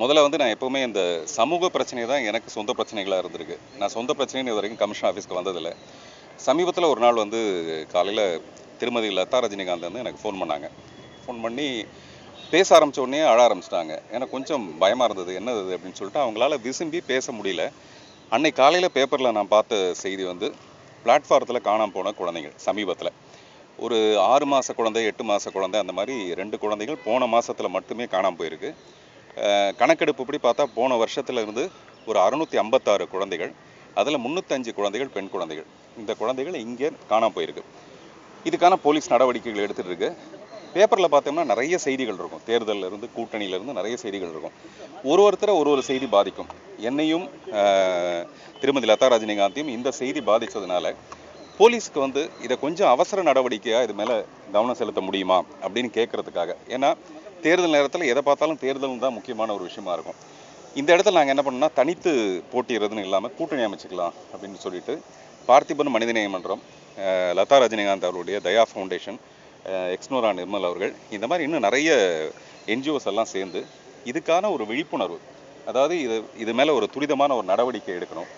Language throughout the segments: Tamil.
முதல்ல வந்து நான் எப்பவுமே இந்த சமூக பிரச்சனை தான் எனக்கு சொந்த பிரச்சனைகளாக இருந்திருக்கு. நான் சொந்த பிரச்சனைன்னு இது வரைக்கும் கமிஷன் ஆஃபீஸ்க்கு வந்ததில்லை. சமீபத்தில் ஒரு நாள் வந்து காலையில் திருமதி லதா ரஜினிகாந்த் வந்து எனக்கு ஃபோன் பண்ணாங்க. ஃபோன் பண்ணி பேச ஆரம்பித்த உடனே அழ ஆரம்பிச்சிட்டாங்க. எனக்கு கொஞ்சம் பயமாக இருந்தது, என்னது இது அப்படின்னு சொல்லிட்டு. அவங்களால விசும்பி பேச முடியல. அன்னைக்கு காலையில் பேப்பரில் நான் பார்த்த செய்தி வந்து பிளாட்ஃபாரத்தில் காணாமல் போன குழந்தைகள். சமீபத்தில் ஒரு 6 மாத குழந்தை, 8 மாத குழந்தை, அந்த மாதிரி 2 குழந்தைகள் போன மாதத்தில் மட்டுமே காணாமல் போயிருக்கு. கணக்கெடுப்பு இப்படி பார்த்தா போன வருஷத்துல இருந்து ஒரு 656 குழந்தைகள், அதில் 305 குழந்தைகள் பெண் குழந்தைகள். இந்த குழந்தைகள் இங்கே காணாமல் போயிருக்கு. இதுக்கான போலீஸ் நடவடிக்கைகள் எடுத்துகிட்டு இருக்கு. பேப்பரில் பார்த்தோம்னா நிறைய செய்திகள் இருக்கும். தேர்தலில் இருந்து, கூட்டணியிலேருந்து நிறைய செய்திகள் இருக்கும். ஒருத்தரை ஒரு செய்தி பாதிக்கும். என்னையும் திருமதி லதா ரஜினிகாந்தையும் இந்த செய்தி பாதித்ததுனால போலீஸ்க்கு வந்து இதை கொஞ்சம் அவசர நடவடிக்கையாக இது மேலே கவனம் செலுத்த முடியுமா அப்படின்னு கேட்கறதுக்காக. ஏன்னா தேர்தல் நேரத்தில் எதை பார்த்தாலும் தேர்தல் தான் முக்கியமான ஒரு விஷயமா இருக்கும். இந்த இடத்துல நாங்கள் என்ன பண்ணோம்னா, தனித்து போட்டிடுறதுன்னு இல்லாமல் கூட்டணி அமைச்சிக்கலாம் அப்படின்னு சொல்லிட்டு பார்த்திபன் மனிதநேய மன்றம், லதா ரஜினிகாந்த் அவருடைய தயா ஃபவுண்டேஷன், எக்ஸ்னோரா நிர்மல் அவர்கள், இந்த மாதிரி இன்னும் நிறைய என்ஜிஓஸ் எல்லாம் சேர்ந்து இதுக்கான ஒரு விழிப்புணர்வு, அதாவது இது மேலே ஒரு துரிதமான ஒரு நடவடிக்கை எடுக்கணும்.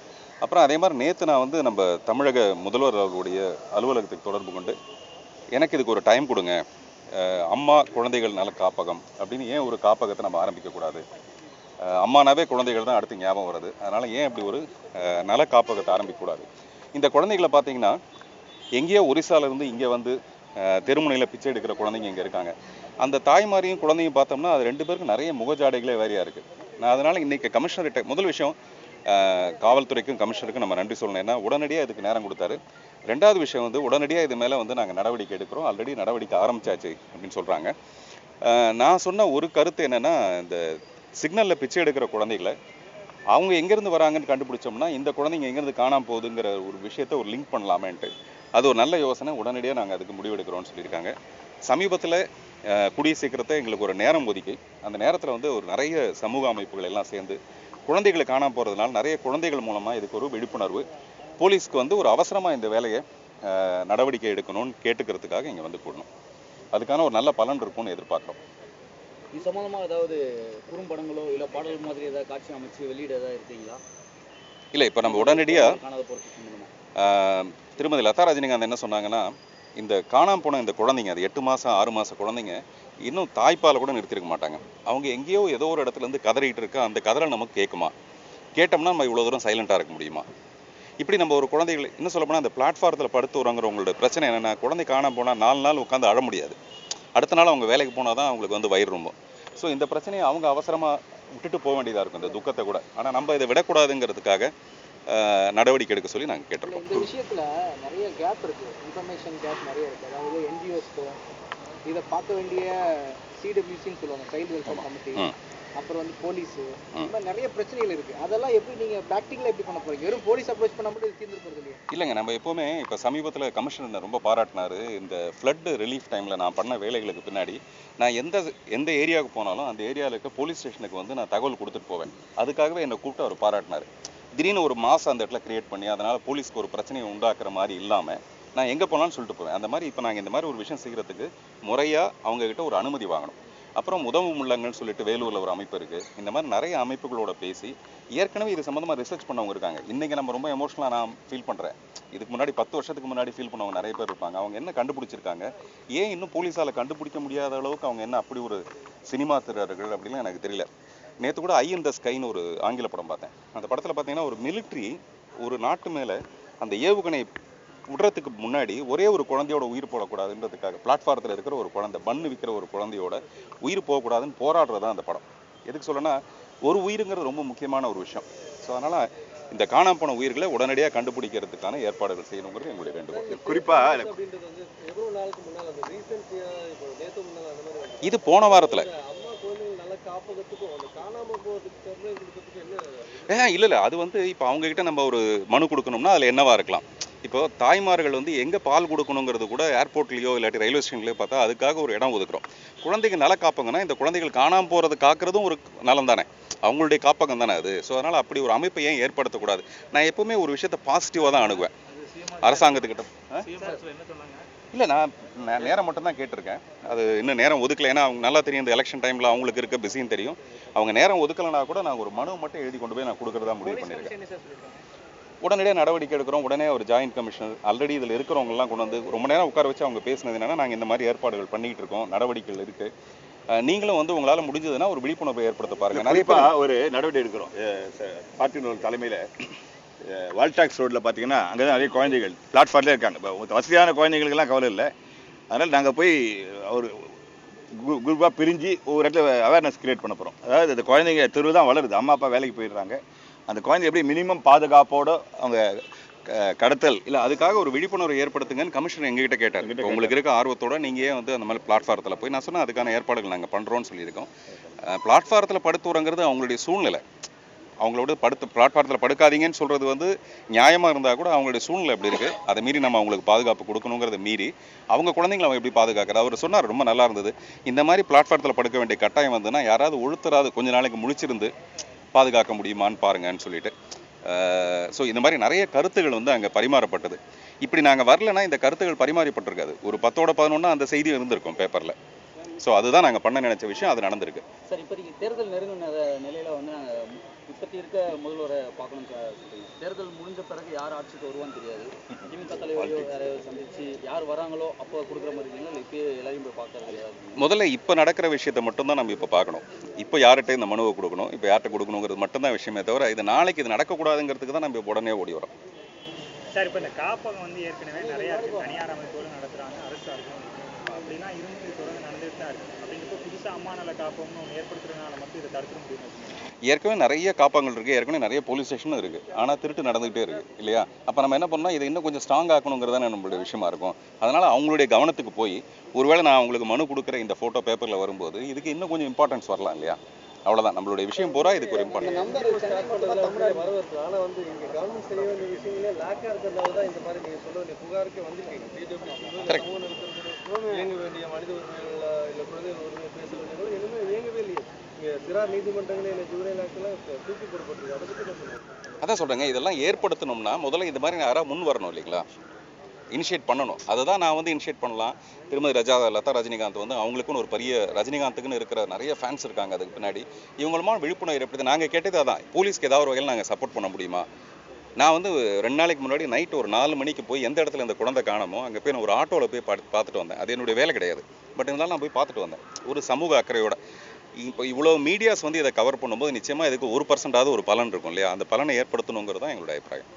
அப்புறம் அதே மாதிரி நேற்று நான் வந்து நம்ம தமிழக முதல்வர் அவர்களுடைய அலுவலகத்துக்கு தொடர்பு கொண்டு, எனக்கு இதுக்கு ஒரு டைம் கொடுங்க, அம்மா குழந்தைகள் நல காப்பகம் அப்படின்னு ஏன் ஒரு காப்பகத்தை நம்ம ஆரம்பிக்கக்கூடாது? அம்மானாவே குழந்தைகள் தான் அடுத்து ஞாபகம் வருது. அதனால் ஏன் இப்படி ஒரு நல காப்பகத்தை ஆரம்பிக்கக்கூடாது? இந்த குழந்தைகளை பார்த்தீங்கன்னா எங்கேயோ ஒரிசாலேருந்து இங்கே வந்து தெருமுனையில் பிச்சை எடுக்கிற குழந்தைங்க இங்கே இருக்காங்க. அந்த தாய்மாரையும் குழந்தையும் பார்த்தோம்னா அது 2 பேருக்கு நிறைய முகஜாடைகளே வேறையாக இருக்குது. நான் அதனால் இன்றைக்கி கமிஷனர்கிட்ட முதல் விஷயம், காவல்துறைக்கும் கமிஷனருக்கும் நம்ம நன்றி சொல்லணும். ஏன்னா உடனடியாக இதுக்கு நேரம் கொடுத்தாரு. 2வது விஷயம் வந்து உடனடியாக இது மேலே வந்து நாங்கள் நடவடிக்கை எடுக்கிறோம், ஆல்ரெடி நடவடிக்கை ஆரம்பிச்சாச்சு அப்படின்னு சொல்கிறாங்க. நான் சொன்ன ஒரு கருத்து என்னென்னா, இந்த சிக்னலில் பிச்சை எடுக்கிற குழந்தைகளை அவங்க எங்கேருந்து வராங்கன்னு கண்டுபிடிச்சோம்னா இந்த குழந்தைங்க எங்கேருந்து காணாமல் போகுதுங்கிற ஒரு விஷயத்தை ஒரு லிங்க் பண்ணலாமேன்ட்டு, அது ஒரு நல்ல யோசனை. உடனடியாக நாங்கள் அதுக்கு முடிவெடுக்கிறோம்னு சொல்லியிருக்காங்க. சமீபத்தில் கூடிய சீக்கிரத்தை எங்களுக்கு ஒரு நேரம் ஒதுக்கி, அந்த நேரத்தில் வந்து ஒரு நிறைய சமூக அமைப்புகள் எல்லாம் சேர்ந்து குழந்தைகளை காணாமல் போகிறதுனால நிறைய குழந்தைகள் மூலமாக இதுக்கு ஒரு விழிப்புணர்வு, போலீஸ்க்கு வந்து ஒரு அவசரமாக இந்த வேலையை நடவடிக்கை எடுக்கணும்னு கேட்டுக்கிறதுக்காக இங்கே வந்து கூடணும். அதுக்கான ஒரு நல்ல பலன் இருக்கும்னு எதிர்பார்க்குறோம். இது சம்மந்தமாக ஏதாவது குறும்படங்களோ இல்லை பாடல் மாதிரி ஏதாவது காட்சி அமைச்சு வெளியிட ஏதாவது இருக்கீங்களா? இல்லை, இப்போ நம்ம உடனடியாக திருமதி லதா ரஜினிகாந்த் என்ன சொன்னாங்கன்னா, இந்த காணாமல் போன இந்த குழந்தைங்க, அது 8 மாதம் 6 மாத குழந்தைங்க இன்னும் தாய்ப்பாலை கூட நிறுத்திருக்க மாட்டாங்க. அவங்க எங்கேயோ ஏதோ ஒரு இடத்துலேருந்து கதறிட்டு இருக்கா, அந்த கதறல் நமக்கு கேட்குமா? கேட்டோம்னா நம்ம இவ்வளோ தூரம் சைலண்ட்டாக இருக்க முடியுமா? இப்படி நம்ம ஒரு குழந்தைகள் இன்னும் சொல்லப்போனால் அந்த பிளாட்ஃபாரத்தில் படுத்து வரவங்களோட பிரச்சனை என்னென்னா, குழந்தை காணாமல் போனால் 4 நாள் உட்காந்து அழ முடியாது. அடுத்த நாள் அவங்க வேலைக்கு போனால் தான் அவங்களுக்கு வந்து வயிறு ரொம்ப. ஸோ இந்த பிரச்சனையை அவங்க அவசரமாக விட்டுட்டு போக வேண்டியதாக இருக்கும், இந்த துக்கத்தை கூட. ஆனால் நம்ம இதை விடக்கூடாதுங்கிறதுக்காக நடவடிக்கை எடுக்க சொல்லி நாங்கள் கேட்டிருக்கோம். இந்த விஷயத்தில் நிறைய கேப் இருக்குது, இன்ஃபர்மேஷன் கேப் நிறைய இருக்குது. அதாவது என்ஜிஓஸ்க்கு இதை பார்க்க வேண்டிய சிடபிள்யூசின்னு சொல்லுவாங்க, சைல்டு வெல்ஃபேர் கமிட்டி, அப்புறம் வந்து போலீஸு, இந்த மாதிரி நிறைய பிரச்சனைகள் இருக்குது. அதெல்லாம் எப்படி நீங்கள் ப்ராக்டிக்கலாக எப்படி பண்ண போகிறீங்க? வெறும் போலீஸ் அப்ரோச் பண்ண மட்டும் தீர்ந்து போகிறது இல்லையா? இல்லைங்க, நம்ம எப்போவுமே இப்போ சமீபத்தில் கமிஷனர் ரொம்ப பாராட்டினார். இந்த ஃப்ளட் ரிலீஃப் டைமில் நான் பண்ண வேலைகளுக்கு பின்னாடி நான் எந்த ஏரியாவுக்கு போனாலும் அந்த ஏரியாவில் இருக்க போலீஸ் ஸ்டேஷனுக்கு வந்து நான் தகவல் கொடுத்துட்டு போவேன். அதுக்காகவே என்னை கூப்பிட்டு அவர் பாராட்டினார். திடீர்னு ஒரு மாதம் அந்த இடத்துல க்ரியேட் பண்ணி அதனால் போலீஸ்க்கு ஒரு பிரச்சனையை உண்டாக்குற மாதிரி இல்லாமல் நான் எங்கே போனாலும் சொல்லிட்டு போவேன். அந்த மாதிரி இப்போ நாங்கள் இந்த மாதிரி ஒரு விஷயம் செய்கிறதுக்கு முறையாக அவங்கக்கிட்ட ஒரு அனுமதி வாங்கணும். அப்புறம் உதவும் உள்ளங்கன்னு சொல்லிட்டு வேலூரில் ஒரு அமைப்பு இருக்குது. இந்த மாதிரி நிறைய அமைப்புகளோட பேசி ஏற்கனவே இது சம்மந்தமாக ரிசர்ச் பண்ணவங்க இருக்காங்க. இன்றைக்கி நம்ம ரொம்ப எமோஷனலாக நான் ஃபீல் பண்ணுறேன். இதுக்கு முன்னாடி 10 வருஷத்துக்கு முன்னாடி ஃபீல் பண்ணவங்க நிறைய பேர் இருப்பாங்க. அவங்க என்ன கண்டுபிடிச்சிருக்காங்க, ஏன் இன்னும் போலீஸால் கண்டுபிடிக்க முடியாத அளவுக்கு அவங்க என்ன அப்படி ஒரு சினிமா திரையர்கள் அப்படிலாம் எனக்கு தெரியல. நேற்று கூட ஐ இன் த ஸ்கைன்னு ஒரு ஆங்கில படம் பார்த்தேன். அந்த படத்தில் பார்த்தீங்கன்னா ஒரு மிலிட்ரி ஒரு நாட்டு மேலே அந்த ஏவுகணை விடுறதுக்கு முன்னாடி ஒரே ஒரு குழந்தையோட உயிர் போடக்கூடாதுன்றதுக்காக பிளாட்ஃபாரத்தில் இருக்கிற ஒரு குழந்தை, பண்ணு விற்கிற ஒரு குழந்தையோட உயிர் போகக்கூடாதுன்னு போராடுறது தான் அந்த படம். எதுக்கு சொல்லனா, ஒரு உயிருங்கிறது ரொம்ப முக்கியமான ஒரு விஷயம். ஸோ அதனால் இந்த காணாமல் போன உயிர்களை உடனடியாக கண்டுபிடிக்கிறதுக்கான ஏற்பாடுகள் செய்யணுங்கிறது எங்களுடைய வேண்டுகோள். குறிப்பாக இது போன வாரத்தில் இல்லை, அது வந்து இப்போ அவங்ககிட்ட நம்ம ஒரு மனு கொடுக்கணும்னா அதில் என்னவா இருக்கலாம். இப்போ தாய்மார்கள் வந்து எங்கே பால் கொடுக்கணுங்கிறது கூட ஏர்போர்ட்லேயோ இல்லாட்டி ரயில்வே ஸ்டேஷன்லேயோ பார்த்தா அதுக்காக ஒரு இடம் ஒதுக்குறோம். குழந்தைங்க நல காப்பங்கன்னா இந்த குழந்தைகள் காணாமல் போகிறது காக்கிறதும் ஒரு நலம் தானே, அவங்களுடைய காப்பகம் தானே அது. ஸோ அதனால் அப்படி ஒரு அமைப்பை ஏன் ஏற்படுத்தக்கூடாது? நான் எப்போவுமே ஒரு விஷயத்தை பாசிட்டிவாக தான் அணுகுவேன். அரசாங்கத்துக்கிட்ட இல்லை நான் நேரம் மட்டும்தான் கேட்டிருக்கேன். அது இன்னும் நேரம் ஒதுக்கலை. ஏன்னா அவங்க நல்லா தெரியும் இந்த எலெக்ஷன் டைமில் அவங்களுக்கு இருக்க பிஸின்னு தெரியும். அவங்க நேரம் ஒதுக்கலைனா கூட நான் ஒரு மனு மட்டும் எழுதி கொண்டு போய் நான் கொடுக்குறதா முடிவு பண்ணியிருக்கேன். உடனடியாக நடவடிக்கை எடுக்கிறோம். உடனே ஒரு ஜாயின்ட் கமிஷனர் ஆல்ரெடி இதில் இருக்கிறவங்கலாம் கொண்டு வந்து ரொம்ப நேரம் உட்கார வச்சு அவங்க பேசினது என்னன்னா, நாங்கள் இந்த மாதிரி ஏற்பாடுகள் பண்ணிகிட்டு இருக்கோம், நடவடிக்கைகள் இருக்குது, நீங்களும் வந்து உங்களால் முடிஞ்சதுன்னா ஒரு விழிப்புணர்வை ஏற்படுத்த பாருங்கள். நிறைய ஒரு நடவடிக்கை எடுக்கிறோம். பார்ட்டியின் தலைமையில் வால்டாக்ஸ் ரோட்டில் பார்த்தீங்கன்னா அங்கே தான் நிறைய குழந்தைகள் பிளாட்ஃபார்ம்லேயே இருக்காங்க. இப்போ வசதியான குழந்தைங்களுக்கெல்லாம் கவலை இல்லை. அதனால் நாங்கள் போய் ஒரு குரூப்பாக பிரிஞ்சு ஒவ்வொரு இடத்துல அவேர்னஸ் கிரியேட் பண்ண போகிறோம். அதாவது இந்த குழந்தைங்க தெருவு தான் வளருது, அம்மா அப்பா வேலைக்கு போயிடுறாங்க. அந்த குழந்தை எப்படி மினிமம் பாதுகாப்போடு அவங்க கடத்தல் இல்லை, அதுக்காக ஒரு விழிப்புணர்வு ஏற்படுத்துங்கன்னு கமிஷனர் எங்ககிட்ட கேட்டார். உங்களுக்கு இருக்க ஆர்வத்தோட நீங்கள் ஏன் வந்து அந்த மாதிரி பிளாட்ஃபாரத்தில் போய், நான் சொன்னால் அதுக்கான ஏற்பாடுகள் நாங்கள் பண்ணுறோன்னு சொல்லியிருக்கோம். பிளாட்ஃபாரத்தில் படுத்துறங்கிறது அவங்களுடைய சூழ்நிலை. அவங்களோட பிளாட்ஃபாரத்தில் படுக்காதீங்கன்னு சொல்கிறது வந்து நியாயமாக இருந்தால் கூட அவங்களுடைய சூழ்நிலை எப்படி இருக்குது, அதை மீறி நம்ம அவங்களுக்கு பாதுகாப்பு கொடுக்கணுங்கிறத மீறி அவங்க குழந்தைங்களை அவங்க எப்படி பாதுகாக்கிறது. அவர் சொன்னார், ரொம்ப நல்லா இருந்தது. இந்த மாதிரி பிளாட்ஃபாரத்தில் படுக்க வேண்டிய கட்டாயம் வந்துன்னா யாராவது ஒழுத்தராது கொஞ்ச நாளைக்கு முழிச்சிருந்து பாதுகாக்க முடியுமான்னு பாருங்கன்னு சொல்லிட்டு. ஸோ இந்த மாதிரி நிறைய கருத்துகள் வந்து அங்கே பரிமாறப்பட்டது. இப்படி நாங்கள் வரலன்னா இந்த கருத்துகள் பரிமாறப்பட்டிருக்காது. ஒரு 10-11 அந்த செய்தி இருந்திருக்கும் பேப்பரில். ஸோ அதுதான் நாங்கள் பண்ண நினைச்ச விஷயம், அது நடந்திருக்கு. சார், இப்போதைக்கு தேர்தல் நெருங்கின நிலையில் வந்து நாங்கள் இப்போத்தி இருக்க முதல்வரை பார்க்கணும் சார். தேர்தல் முடிஞ்ச பிறகு யார் ஆட்சிக்கு வருவான்னு தெரியாது. திமுக தலைவரையோ யாரையோ சந்திச்சு யார் வராங்களோ அப்போ கொடுக்குற மாதிரி இருக்கீங்களா, இல்லை இப்போ எல்லாரையும் போய் பார்க்கறது கிடையாது? முதல்ல இப்போ நடக்கிற விஷயத்தை மட்டும்தான் நம்ம இப்போ பார்க்கணும். இப்போ யார்கிட்ட இந்த மனுவை கொடுக்கணும், இப்போ யார்கிட்ட கொடுக்கணுங்கிறது மட்டும்தான் விஷயமே தவிர, இது நாளைக்கு இது நடக்கக்கூடாதுங்கிறதுக்கு தான் நம்ம இப்போ உடனே ஓடி வரோம். சார், இப்போ இந்த காப்பகம் வந்து ஏற்கனவே நிறையா இருக்குது, தனியார் அமைப்போடு நடத்துகிறாங்க, அரசாங்கம் அப்படின்னா இருந்து தொடர்ந்து நடந்துட்டு தான் இருக்குது. அப்படிங்கிறப்போ புதுசாக அம்மா நல காப்பகம்னு ஒன்று ஏற்படுத்துறதுனால மட்டும் இதை தடுக்க முடியும். ஏற்கனவே நிறைய காப்பகங்கள் இருக்குது, ஏற்கனவே நிறைய போலீஸ் ஸ்டேஷனும் இருக்குது. ஆனால் திருட்டு நடந்துகிட்டே இருக்குது இல்லையா? அப்போ நம்ம என்ன பண்ணோம், இதை இன்னும் கொஞ்சம் ஸ்ட்ராங் ஆக்கணுங்கிறது தானே நம்மளுடைய விஷயமா இருக்கும். அதனால் அவங்களுடைய கவனத்துக்கு போய் ஒருவேளை நான் அவங்களுக்கு மனு கொடுக்குற இந்த ஃபோட்டோ பேப்பரில் வரும்போது இதுக்கு இன்னும் கொஞ்சம் இம்பார்ட்டன்ஸ் வரலாம் இல்லையா? அவ்வளோதான் நம்மளுடைய விஷயம் பூரா இதுக்கு ஒரு இம்பார்ட்டன்ஸ். ஆனால் வந்து இங்கே கவர்மெண்ட் செய்ய வேண்டிய விஷயங்களே லேக்காக இருக்கிறதால தான் இந்த மாதிரி நீங்கள் சொல்ல வேண்டிய புகாருக்கே வந்திருக்கீங்க. இயங்க வேண்டிய மனித உரிமைகள் இல்லை குழந்தைகள் உரிமை பேச வேண்டியது எதுவுமே இயங்கவே இல்லையே. இங்கே சிறார் நீதிமன்றங்களே இல்லை ஜூனியர் ஆக்டெல்லாம் தூக்கி போடப்பட்டிருக்கு. அதை பற்றி சொல்லுங்கள். அதான் சொல்கிறேங்க, இதெல்லாம் ஏற்படுத்தணும்னா முதல்ல இந்த மாதிரி யாராவது முன் வரணும் இல்லைங்களா? இனிஷியேட் பண்ணணும். அதை தான் நான் வந்து இனிஷியேட் பண்ணலாம். திருமதி லதா ரஜினிகாந்த் வந்து அவங்களுக்குன்னு ஒரு பெரிய ரஜினிகாந்துக்குன்னு இருக்கிற நிறைய ஃபேன்ஸ் இருக்காங்க. அதுக்கு பின்னாடி இவங்களுமா விழிப்புணர்வு ஏற்படுத்தி நாங்கள் கேட்டது அதான், போலீஸ்க்கு ஏதாவது ஒரு வகையில் நாங்கள் சப்போர்ட் பண்ண முடியுமா? நான் வந்து 2 நாளைக்கு முன்னாடி நைட்டு ஒரு 4 மணிக்கு போய் எந்த இடத்துல இந்த குழந்தை காணமோ அங்கே போய் நான் ஒரு ஆட்டோவில் போய் பார்த்துட்டு வந்தேன். அது என்னுடைய வேலை கிடையாது, பட் இருந்தாலும் நான் போய் பார்த்துட்டு வந்தேன் ஒரு சமூக அக்கறையோட. இப்போ இவ்வளோ மீடியாஸ் வந்து இதை கவர் பண்ணும்போது நிச்சயமாக இதுக்கு 1% ஒரு பலன் இருக்கும் இல்லையா? அந்த பலனை ஏற்படுத்தணுங்கிறது தான் எங்களுடைய அபிப்பிராயம்.